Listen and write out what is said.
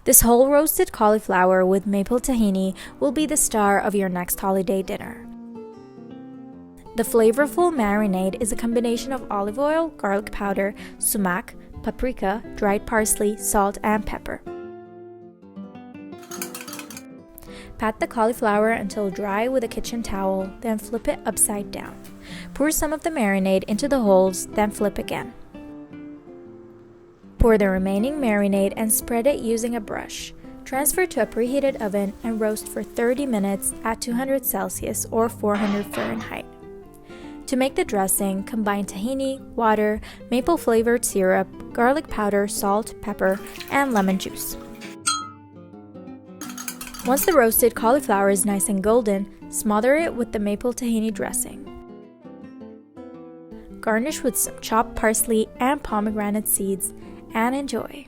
This whole roasted cauliflower with maple tahini will be the star of your next holiday dinner. The flavorful marinade is a combination of olive oil, garlic powder, sumac, paprika, dried parsley, salt, and pepper. Pat the cauliflower until dry with a kitchen towel, then flip it upside down. Pour some of the marinade into the holes, then flip again. Pour the remaining marinade and spread it using a brush. Transfer to a preheated oven and roast for 30 minutes at 200 Celsius or 400 Fahrenheit. To make the dressing, combine tahini, water, maple-flavored syrup, garlic powder, salt, pepper, and lemon juice. Once the roasted cauliflower is nice and golden, smother it with the maple tahini dressing. Garnish with some chopped parsley and pomegranate seeds, and enjoy.